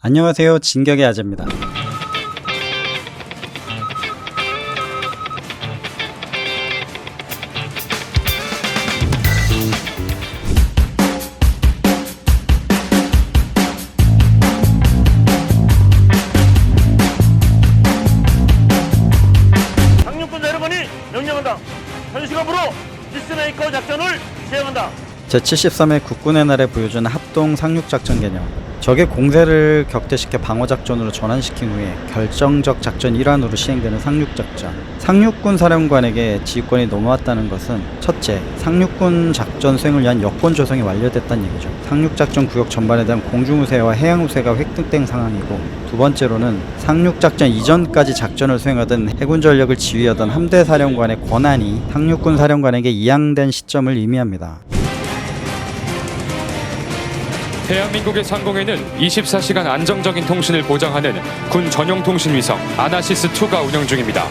안녕하세요, 진격의 아재입니다. 상륙군 여러분이 명령한다. 현시간부로 피스메이커 작전을 시행한다. 제73회 국군의 날에 보여준 합동 상륙작전 개념. 적의 공세를 격퇴시켜 방어작전으로 전환시킨 후에 결정적 작전 일환으로 시행되는 상륙작전. 상륙군 사령관에게 지휘권이 넘어왔다는 것은 첫째, 상륙군 작전 수행을 위한 여건 조성이 완료됐다는 얘기죠. 상륙작전 구역 전반에 대한 공중우세와 해양우세가 획득된 상황이고, 두 번째로는 상륙작전 이전까지 작전을 수행하던 해군 전력을 지휘하던 함대 사령관의 권한이 상륙군 사령관에게 이양된 시점을 의미합니다. 대한민국의 상공에는 24시간 안정적인 통신을 보장하는 군 전용 통신 위성 아나시스-2가 운영 중입니다.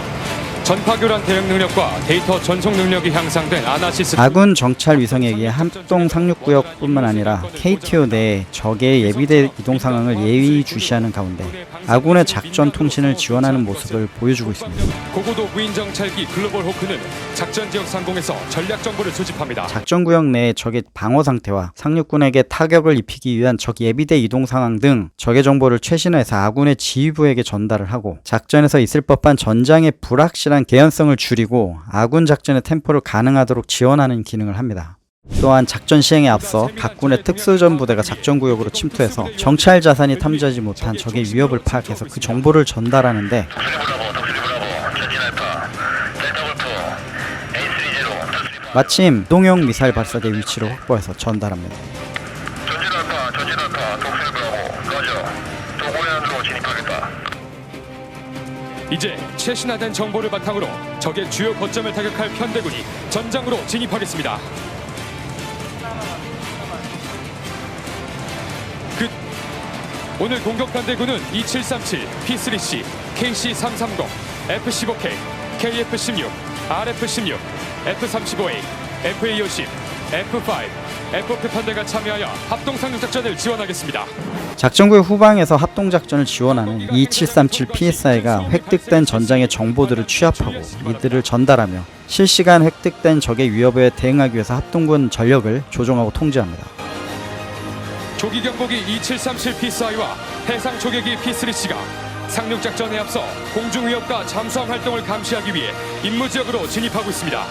전파교란 대응 능력과 데이터 전송 능력이 향상된 아나시스-2. 아군 정찰 위성에 의해 합동 상륙구역뿐만 아니라 KTO 내에 적의 예비대 이동 상황을 예의주시하는 가운데 아군의 작전 통신을 지원하는 모습을 보여주고 있습니다. 고고도 무인 정찰기 글로벌 호크는 작전 지역 상공에서 전략 정보를 수집합니다. 작전구역 내의 적의 방어 상태와 상륙군에게 타격을 입히기 위한 적 예비대 이동 상황 등 적의 정보를 최신화해서 아군의 지휘부에게 전달을 하고, 작전에서 있을 법한 전장의 불확실한 개연성을 줄이고 아군 작전의 템포를 가능하도록 지원하는 기능을 합니다. 또한 작전 시행에 앞서 각 군의 특수전부대가 작전구역으로 침투해서 정찰 자산이 탐지하지 못한 적의 위협을 파악해서 그 정보를 전달하는데, 마침 이동형 미사일 발사대 위치를 확보해서 전달합니다. 이제 최신화된 정보를 바탕으로 적의 주요 거점을 타격할 편대군이 전장으로 진입하겠습니다. 오늘 공격 편대군은 2737, P3C, KC330, F15K, KF16, RF16, F35A, FA50, F5, F5 편대가 참여하여 합동 상륙작전을 지원하겠습니다. 작전구역 후방에서 합동작전을 지원하는 2737 PSI가 획득된 전장의 정보들을 취합하고 이들을 전달하며 실시간 획득된 적의 위협에 대응하기 위해서 합동군 전력을 조종하고 통제합니다. 조기 경보기 2737 PSI와 해상 초계기 P3C가 상륙작전에 앞서 공중 위협과 잠수함 활동을 감시하기 위해 임무지역으로 진입하고 있습니다.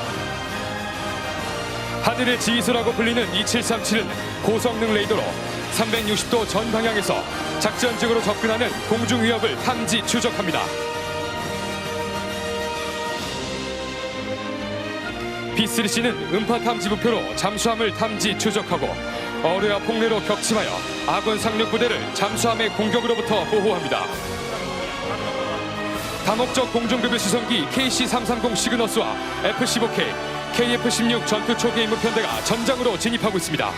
하늘의 지휘소라고 불리는 2737은 고성능 레이더로 360도 전 방향에서 작전지역으로 접근하는 공중 위협을 탐지 추적합니다. P3C는 음파 탐지 목표로 잠수함을 탐지 추적하고 어뢰와 폭래로 격침하여 아군 상륙부대를 잠수함의 공격으로부터 보호합니다. 다목적 공중급유 수송기 KC330 시그너스와 F15K, KF16 전투 초계 임무 편대가 전장으로 진입하고 있습니다.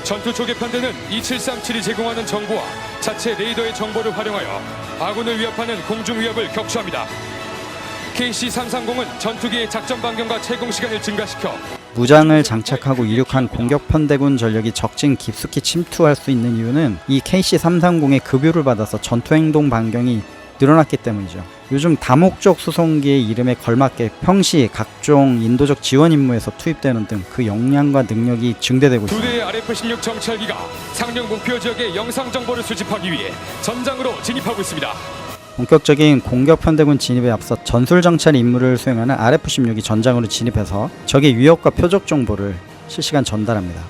전투 초계 편대는 2737이 제공하는 정보와 자체 레이더의 정보를 활용하여 아군을 위협하는 공중 위협을 격추합니다. KC330은 전투기의 작전 반경과 채공 시간을 증가시켜 무장을 장착하고 이륙한 공격편대군 전력이 적진 깊숙이 침투할 수 있는 이유는 이 KC330의 급유를 받아서 전투행동 반경이 늘어났기 때문이죠. 요즘 다목적 수송기의 이름에 걸맞게 평시 각종 인도적 지원 임무에서 투입되는 등 그 역량과 능력이 증대되고 두 있습니다. 대의 RF-16 정찰기가 상륙 목표 지역의 영상 정보를 수집하기 위해 전장으로 진입하고 있습니다. 본격적인 공격편대군 진입에 앞서 전술정찰 임무를 수행하는 RF-16이 전장으로 진입해서 적의 위협과 표적 정보를 실시간 전달합니다.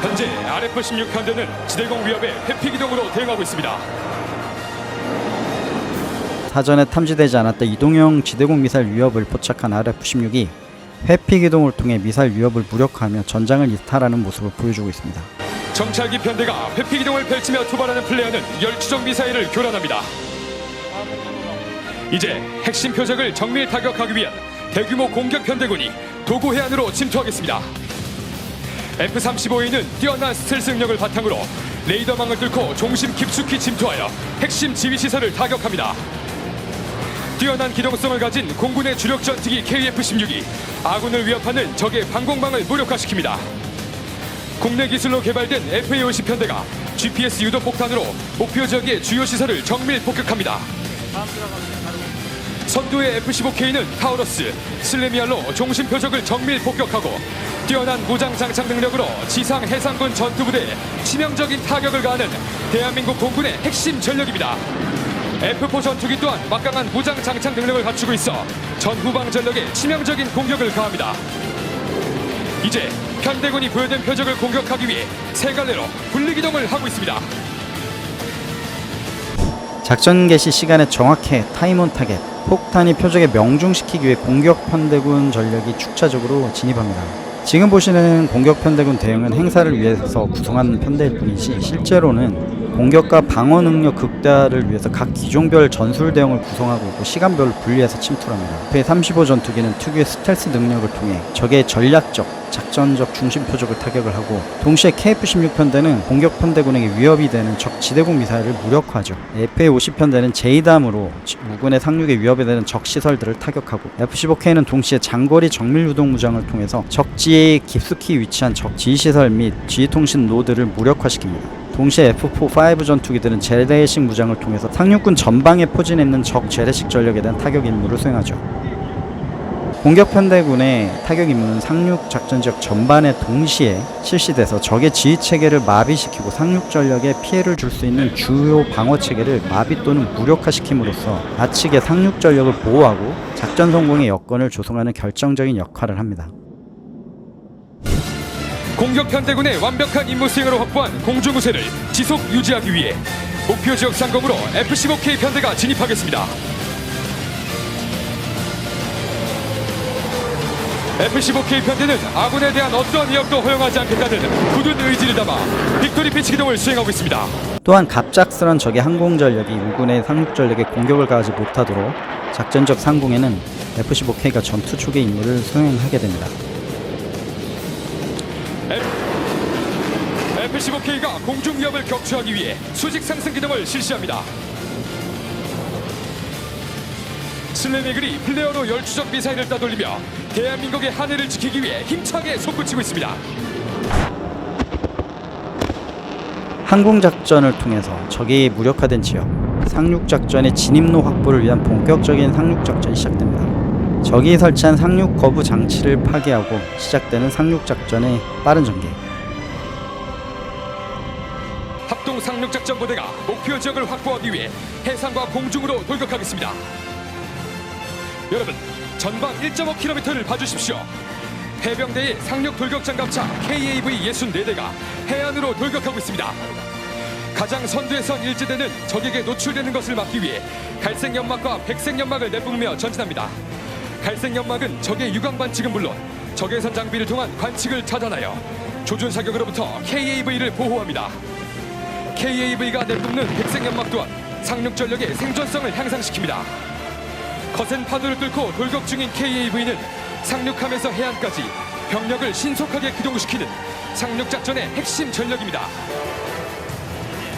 현재 RF-16 편대는 지대공 위협에 회피 기동으로 대응하고 있습니다. 사전에 탐지되지 않았던 이동형 지대공 미사일 위협을 포착한 RF-16이 회피 기동을 통해 미사일 위협을 무력화하며 전장을 이탈하는 모습을 보여주고 있습니다. 정찰기 편대가 회피 기동을 펼치며 투발하는 플레이어는 열추적 미사일을 교란합니다. 이제 핵심 표적을 정밀 타격하기 위한 대규모 공격 편대군이 도구 해안으로 침투하겠습니다. F-35A는 뛰어난 스텔스 능력을 바탕으로 레이더망을 뚫고 중심 깊숙이 침투하여 핵심 지휘시설을 타격합니다. 뛰어난 기동성을 가진 공군의 주력 전투기 KF-16이 아군을 위협하는 적의 방공망을 무력화시킵니다. 국내 기술로 개발된 FA-50 편대가 GPS 유도 폭탄으로 목표 지역의 주요 시설을 정밀 폭격합니다. 선두의 F-15K는 타우러스, 슬레미알로 종신 표적을 정밀 폭격하고 뛰어난 무장 장착 능력으로 지상 해상군 전투부대에 치명적인 타격을 가하는 대한민국 공군의 핵심 전력입니다. F-4 전투기 또한 막강한 무장 장착 능력을 갖추고 있어 전후방 전력에 치명적인 공격을 가합니다. 이제 편대군이 보여준 표적을 공격하기 위해 세 갈래로 분리기동을 하고 있습니다. 작전 개시 시간에 정확해 타임온 타겟, 폭탄이 표적에 명중시키기 위해 공격 편대군 전력이 축차적으로 진입합니다. 지금 보시는 공격 편대군 대응은 행사를 위해서 구성한 편대일 뿐이지 실제로는 공격과 방어 능력 극대화를 위해서 각 기종별 전술 대응을 구성하고 있고 시간별로 분리해서 침투합니다. F-35 전투기는 특유의 스텔스 능력을 통해 적의 전략적, 작전적 중심 표적을 타격을 하고 동시에 KF-16 편대는 공격 편대군에게 위협이 되는 적 지대공 미사일을 무력화하죠. FA-50 편대는 제2담으로 우군의 상륙에 위협이 되는 적 시설들을 타격하고 F-15K는 동시에 장거리 정밀 유동 무장을 통해서 적지에 깊숙이 위치한 적 지휘시설 및 지휘통신 노드를 무력화시킵니다. 동시에 F-4, 5 전투기들은 재래식 무장을 통해서 상륙군 전방에 포진해 있는 적 재래식 전력에 대한 타격 임무를 수행하죠. 공격 편대군의 타격 임무는 상륙 작전 지역 전반에 동시에 실시돼서 적의 지휘 체계를 마비시키고 상륙 전력에 피해를 줄 수 있는 주요 방어 체계를 마비 또는 무력화시킴으로써 좌측의 상륙 전력을 보호하고 작전 성공의 여건을 조성하는 결정적인 역할을 합니다. 공격 편대군의 완벽한 임무 수행으로 확보한 공중 우세를 지속 유지하기 위해 목표 지역 상공으로 F-15K 편대가 진입하겠습니다. F-15K 편대는 아군에 대한 어떠한 위협도 허용하지 않겠다는 굳은 의지를 담아 빅토리 피치 기동을 수행하고 있습니다. 또한 갑작스런 적의 항공 전력이 우군의 상륙 전력에 공격을 가하지 못하도록 작전적 상공에는 F-15K가 전투 초기 임무를 수행하게 됩니다. F-15K가 공중 위협을 격추하기 위해 수직 상승 기동을 실시합니다. 슬래미글이 플레어로 열추적 미사일을 따돌리며 대한민국의 하늘을 지키기 위해 힘차게 솟구치고 있습니다. 항공작전을 통해서 적이 무력화된 지역, 상륙작전의 진입로 확보를 위한 본격적인 상륙작전이 시작됩니다. 적이 설치한 상륙 거부 장치를 파괴하고 시작되는 상륙작전의 빠른 전개. 합동 상륙작전 부대가 목표 지역을 확보하기 위해 해상과 공중으로 돌격하겠습니다. 여러분, 전방 1.5km를 봐주십시오. 해병대의 상륙 돌격 장갑차 KAV-64대가 해안으로 돌격하고 있습니다. 가장 선두에 선 일제대는 적에게 노출되는 것을 막기 위해 갈색 연막과 백색 연막을 내뿜으며 전진합니다. 갈색 연막은 적의 유광 관측은 물론 적외선 장비를 통한 관측을 차단하여 조준 사격으로부터 KAV를 보호합니다. KAV가 내뿜는 백색 연막 또한 상륙 전력의 생존성을 향상시킵니다. 거센 파도를 뚫고 돌격 중인 KAV는 상륙함에서 해안까지 병력을 신속하게 기동시키는 상륙작전의 핵심 전력입니다.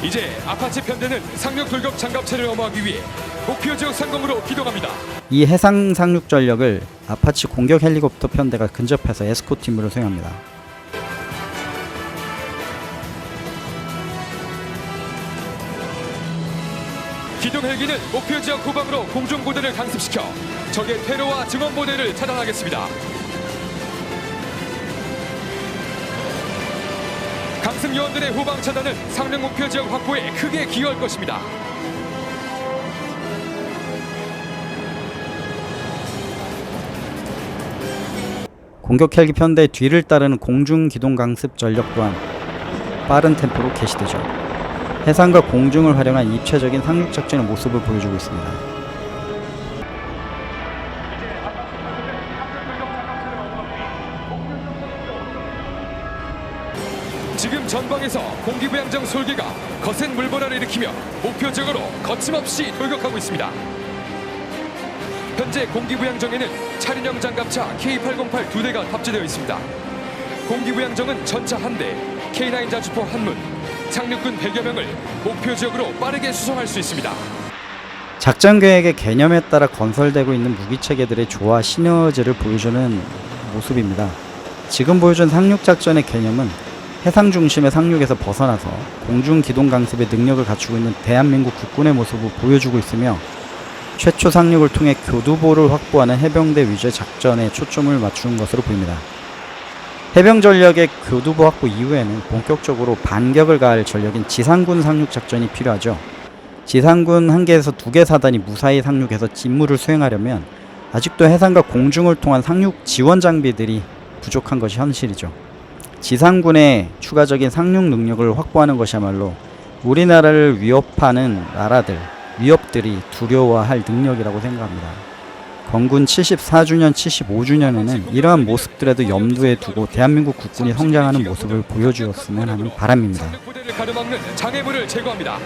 이제 아파치 편대는 상륙 돌격 장갑차를 엄호하기 위해 목표 지역 상공으로 기동합니다. 이 해상 상륙 전력을 아파치 공격 헬리콥터 편대가 근접해서 에스코트 임무를 수행합니다. 기동 헬기는 목표 지역 후방으로 공중부대를 강습시켜 적의 퇴로와 증원부대를 차단하겠습니다. 강승 요원들의 후방 차단은 상륙 목표 지역 확보에 크게 기여할 것입니다. 공격 헬기 편대의 뒤를 따르는 공중 기동 강습 전력 또한 빠른 템포로 개시되죠. 해상과 공중을 활용한 입체적인 상륙작전의 모습을 보여주고 있습니다. 지금 전방에서 공기부양정 솔개가 거센 물보라를 일으키며 목표 지역으로 거침없이 돌격하고 있습니다. 현재 공기부양정에는 차륜형 장갑차 K808 2대가 탑재되어 있습니다. 공기부양정은 전차 1대, K9 자주포 1문, 상륙군 100여 명을 목표 지역으로 빠르게 수송할 수 있습니다. 작전 계획의 개념에 따라 건설되고 있는 무기 체계들의 조화 시너지를 보여주는 모습입니다. 지금 보여준 상륙작전의 개념은 해상 중심의 상륙에서 벗어나서 공중 기동 강습의 능력을 갖추고 있는 대한민국 국군의 모습을 보여주고 있으며, 최초 상륙을 통해 교두보를 확보하는 해병대 위주의 작전에 초점을 맞추는 것으로 보입니다. 해병 전력의 교두보 확보 이후에는 본격적으로 반격을 가할 전력인 지상군 상륙작전이 필요하죠. 지상군 1개에서 2개 사단이 무사히 상륙해서 임무를 수행하려면 아직도 해상과 공중을 통한 상륙 지원 장비들이 부족한 것이 현실이죠. 지상군의 추가적인 상륙 능력을 확보하는 것이야말로 우리나라를 위협하는 위협들이 두려워할 능력이라고 생각합니다. 건군 74주년, 75주년에는 이러한 모습들에도 염두에 두고 대한민국 국군이 성장하는 모습을 보여주었으면 하는 바람입니다. 상륙부대를 가로막는 장애물을 제거합니다.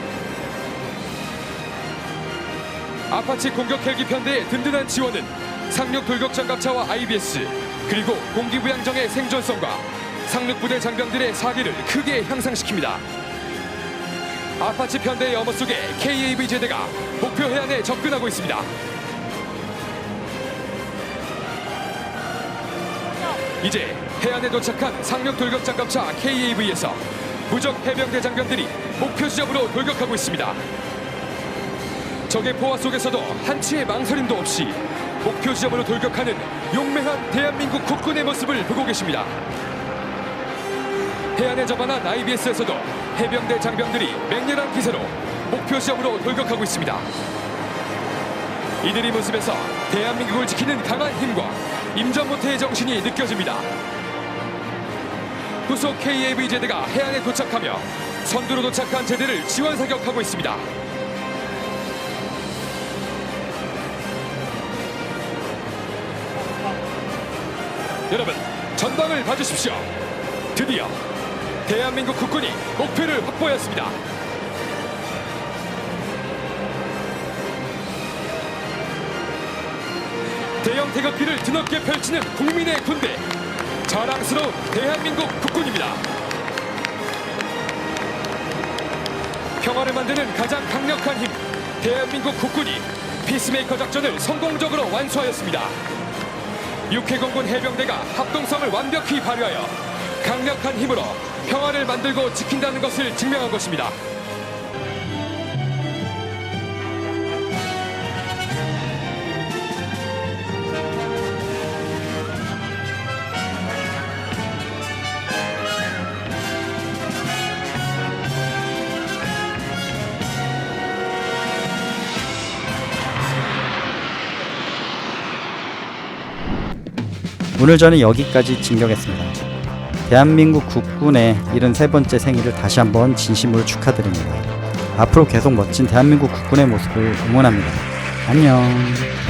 아파치 공격 헬기 편대의 든든한 지원은 상륙 돌격 장갑차와 IBS, 그리고 공기부양정의 생존성과 상륙부대 장병들의 사기를 크게 향상시킵니다. 아파치 편대의 어머 속에 KAV 제대가 목표 해안에 접근하고 있습니다. 이제 해안에 도착한 상륙 돌격 장갑차 KAV에서 부적 해병대 장병들이 목표 지점으로 돌격하고 있습니다. 적의 포화 속에서도 한치의 망설임도 없이 목표 지점으로 돌격하는 용맹한 대한민국 국군의 모습을 보고 계십니다. 해안에 접안한 IBS에서도 해병대 장병들이 맹렬한 기세로 목표 지점으로 돌격하고 있습니다. 이들의 모습에서 대한민국을 지키는 강한 힘과 임전모태의 정신이 느껴집니다. 후속 KAV 제대가 해안에 도착하며 선두로 도착한 제대를 지원 사격하고 있습니다. 여러분, 전방을 봐주십시오. 드디어 대한민국 국군이 목표를 확보했습니다. 대형 태극기를 드높게 펼치는 국민의 군대, 자랑스러운 대한민국 국군입니다. 평화를 만드는 가장 강력한 힘, 대한민국 국군이 피스메이커 작전을 성공적으로 완수하였습니다. 육해공군 해병대가 합동성을 완벽히 발휘하여 강력한 힘으로 평화를 만들고 지킨다는 것을 증명한 것입니다. 오늘 저는 여기까지 진격했습니다. 대한민국 국군의 73번째 생일을 다시 한번 진심으로 축하드립니다. 앞으로 계속 멋진 대한민국 국군의 모습을 응원합니다. 안녕.